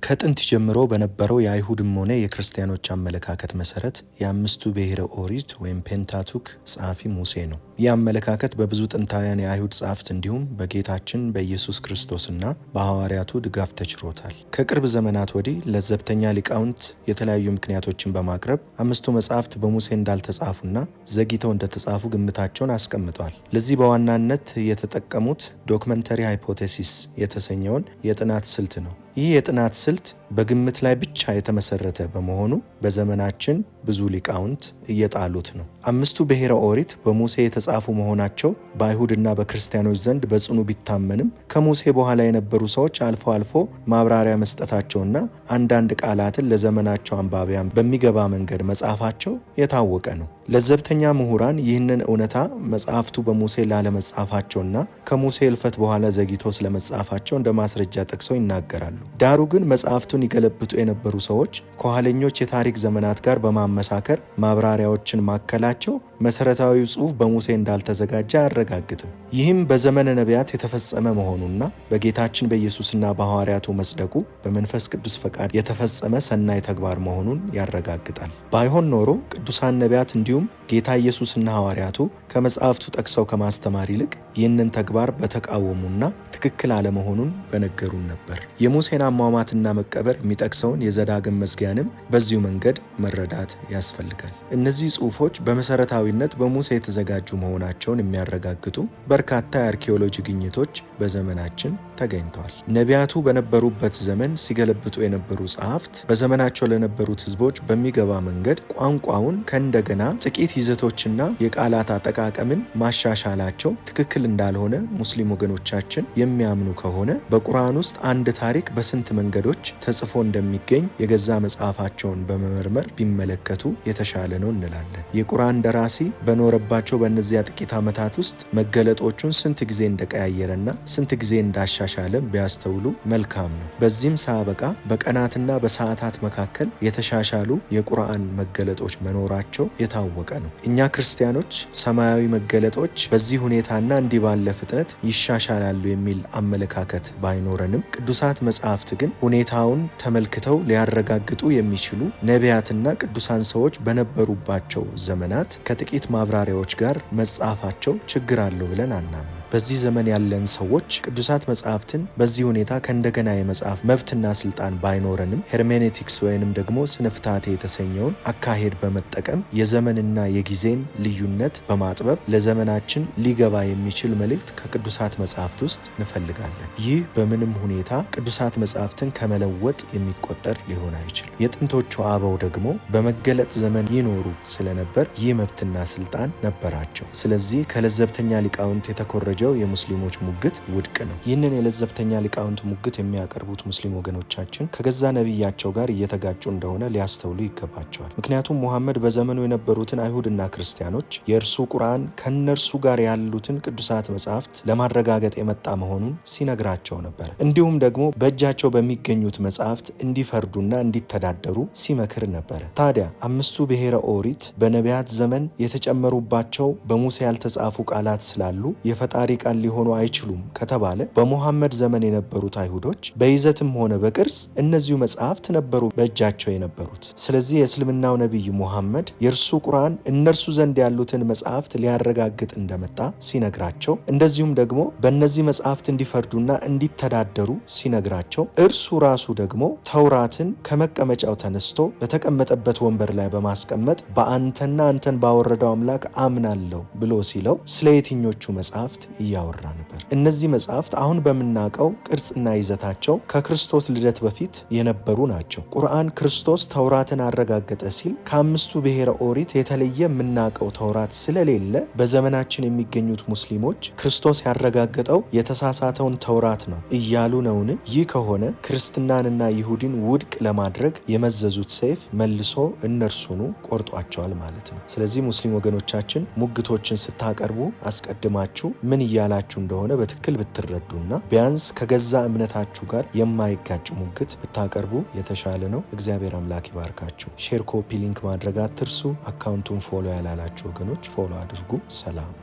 ከጥንት ጀምሮ በነበረው የአይሁድም ሆነ የክርስቲያኖች አመለካከት መሰረት የአምስቱ ብሔረ ኦሪት ወይም ፔንታቱክ ጸሐፊ ሙሴ ነው። ይህ አመለካከት በብዙ ጥንታውያን የአይሁድ ጸሐፍት እንዲሁም በጌታችን በኢየሱስ ክርስቶስና በሐዋርያቱ ድጋፍ ተችሮታል። ከቅርብ ዘመናት ወዲህ ለዘብተኛ ሊቃውንት የተለያዩ ምክንያቶችን በማቅረብ አምስቱ መጻሕፍት በሙሴ እንዳልተጻፉና ዘግይተው እንደተጻፉ ግምታቸውን አስቀምጠዋል። ለዚህ በዋናነት የተጠቀሙት ዶክመንተሪ ሃይፖቴሲስ የተሰኘውን የጥናት ስልት ነው። ይህ የጥናት ስልት በግምት ላይ ብቻ የተመሰረተ በመሆኑ በዘመናችን ብዙ ሊቃውንት እየጣሉት ነው። አምስቱ ብሔረ ኦሪት በሙሴ የተጻፉ መሆናቸው በአይሁድና በክርስቲያኖች ዘንድ በጽኑ ቢታመንም ከሙሴ በኋላ የነበሩ ሰዎች አልፎ አልፎ ማብራሪያ መስጠታቸውና አንዳንድ ቃላትን ለዘመናቸው አንባቢያን በሚገባ መንገድ መጻፋቸው የታወቀ ነው። ለዘብተኛ ምሁራን ይህንን እውነታ መጽሐፍቱ በሙሴ ላለመጻፋቸውና ከሙሴ እልፈት በኋላ ዘግይቶ ስለመጻፋቸው እንደ ማስረጃ ጠቅሰው ይናገራሉ። ዳሩ ግን መጽሐፍቱን ይገለብጡ የነበሩ ሰዎች ከኋለኞች የታሪክ ዘመናት ጋር በማመሳከር ማብራሪያዎችን ማከላቸው መሰረታዊው ጽሑፍ በሙሴ እንዳልተዘጋጀ አያረጋግጥም። ይህም በዘመነ ነቢያት የተፈጸመ መሆኑና በጌታችን በኢየሱስና በሐዋርያቱ መጽደቁ በመንፈስ ቅዱስ ፈቃድ የተፈጸመ ሰናይ ተግባር መሆኑን ያረጋግጣል። ባይሆን ኖሮ ቅዱሳን ነቢያት እንዲሁም ጌታ ኢየሱስና ሐዋርያቱ ከመጽሐፍቱ ጠቅሰው ከማስተማር ይልቅ ይህንን ተግባር በተቃወሙና ትክክል አለመሆኑን በነገሩን ነበር። የሙሴን አሟሟትና መቀበር የሚጠቅሰውን የዘዳግም መዝጊያንም በዚሁ መንገድ መረዳት ያስፈልጋል። እነዚህ ጽሑፎች በመሰረታዊነት በሙሴ የተዘጋጁ መሆናቸውን የሚያረጋግጡ በርካታ የአርኪኦሎጂ ግኝቶች በዘመናችን ተገኝተዋል። ነቢያቱ በነበሩበት ዘመን ሲገለብጡ የነበሩ ጸሐፍት በዘመናቸው ለነበሩት ሕዝቦች በሚገባ መንገድ ቋንቋውን ከእንደገና ጥቂት ይዘቶችና የቃላት አጠቃቀምን ማሻሻላቸው ትክክል እንዳልሆነ ሙስሊም ወገኖቻችን የሚያምኑ ከሆነ በቁርአን ውስጥ አንድ ታሪክ በስንት መንገዶች ተጽፎ እንደሚገኝ የገዛ መጽሐፋቸውን በመመርመር ቢመለከቱ የተሻለ ነው እንላለን። የቁርአን ደራሲ በኖረባቸው በእነዚያ ጥቂት ዓመታት ውስጥ መገለጦቹን ስንት ጊዜ እንደቀያየረና ስንት ጊዜ እንዳሻሻለም ቢያስተውሉ መልካም ነው። በዚህም ሳያበቃ በቀናትና በሰዓታት መካከል የተሻሻሉ የቁርአን መገለጦች መኖራቸው የታወቀ ነው። እኛ ክርስቲያኖች ሰማያዊ መገለጦች በዚህ ሁኔታና እንዲህ ባለ ፍጥነት ይሻሻላሉ የሚል አመለካከት ባይኖረንም ቅዱሳት መጽሐፍት ግን ሁኔታውን ተመልክተው ሊያረጋግጡ የሚችሉ ነቢያትና ቅዱሳን ሰዎች በነበሩባቸው ዘመናት ከጥቂት ማብራሪያዎች ጋር መጻፋቸው ችግር አለው ብለን አናምንም። በዚህ ዘመን ያለን ሰዎች ቅዱሳት መጽሐፍትን በዚህ ሁኔታ ከእንደገና የመጽሐፍ መብትና ስልጣን ባይኖረንም ሄርሜኔቲክስ ወይንም ደግሞ ስነፍታቴ የተሰኘውን አካሄድ በመጠቀም የዘመንና የጊዜን ልዩነት በማጥበብ ለዘመናችን ሊገባ የሚችል መልእክት ከቅዱሳት መጽሐፍት ውስጥ እንፈልጋለን። ይህ በምንም ሁኔታ ቅዱሳት መጽሐፍትን ከመለወጥ የሚቆጠር ሊሆን አይችልም። የጥንቶቹ አበው ደግሞ በመገለጥ ዘመን ይኖሩ ስለነበር ይህ መብትና ስልጣን ነበራቸው። ስለዚህ ከለዘብተኛ ሊቃውንት የተኮረጀ የሙስሊሞች ሙግት ውድቅ ነው። ይህንን የለዘብተኛ ሊቃውንት ሙግት የሚያቀርቡት ሙስሊም ወገኖቻችን ከገዛ ነቢያቸው ጋር እየተጋጩ እንደሆነ ሊያስተውሉ ይገባቸዋል። ምክንያቱም ሙሐመድ በዘመኑ የነበሩትን አይሁድና ክርስቲያኖች የእርሱ ቁርአን ከነርሱ ጋር ያሉትን ቅዱሳት መጽሐፍት ለማረጋገጥ የመጣ መሆኑን ሲነግራቸው ነበር። እንዲሁም ደግሞ በእጃቸው በሚገኙት መጽሐፍት እንዲፈርዱና እንዲተዳደሩ ሲመክር ነበር። ታዲያ አምስቱ ብሔረ ኦሪት በነቢያት ዘመን የተጨመሩባቸው በሙሴ ያልተጻፉ ቃላት ስላሉ የፈጣሪ ቃል ሊሆኑ አይችሉም ከተባለ በሙሐመድ ዘመን የነበሩት አይሁዶች በይዘትም ሆነ በቅርጽ እነዚሁ መጽሐፍት ነበሩ በእጃቸው የነበሩት። ስለዚህ የእስልምናው ነቢይ ሙሐመድ የእርሱ ቁርአን እነርሱ ዘንድ ያሉትን መጽሐፍት ሊያረጋግጥ እንደመጣ ሲነግራቸው፣ እንደዚሁም ደግሞ በእነዚህ መጽሐፍት እንዲፈርዱና እንዲተዳደሩ ሲነግራቸው፣ እርሱ ራሱ ደግሞ ተውራትን ከመቀመጫው ተነስቶ በተቀመጠበት ወንበር ላይ በማስቀመጥ በአንተና አንተን ባወረደው አምላክ አምናለሁ ብሎ ሲለው ስለ የትኞቹ መጽሐፍት እያወራ ነበር? እነዚህ መጽሐፍት አሁን በምናውቀው ቅርጽና ይዘታቸው ከክርስቶስ ልደት በፊት የነበሩ ናቸው። ቁርአን ክርስቶስ ተውራትን አረጋገጠ ሲል ከአምስቱ ብሔረ ኦሪት የተለየ የምናውቀው ተውራት ስለሌለ በዘመናችን የሚገኙት ሙስሊሞች ክርስቶስ ያረጋገጠው የተሳሳተውን ተውራት ነው እያሉ ነውን? ይህ ከሆነ ክርስትናንና ይሁዲን ውድቅ ለማድረግ የመዘዙት ሰይፍ መልሶ እነርሱኑ ቆርጧቸዋል ማለት ነው። ስለዚህ ሙስሊም ወገኖቻችን ሙግቶችን ስታቀርቡ አስቀድማችሁ ምን እያላችሁ እንደሆነ በትክክል ብትረዱና ቢያንስ ከገዛ እምነታችሁ ጋር የማይጋጭ ሙግት ብታቀርቡ የተሻለ ነው። እግዚአብሔር አምላክ ይባርካችሁ። ሼር፣ ኮፒ ሊንክ ማድረግ አትርሱ። አካውንቱን ፎሎ ያላላችሁ ወገኖች ፎሎ አድርጉ። ሰላም።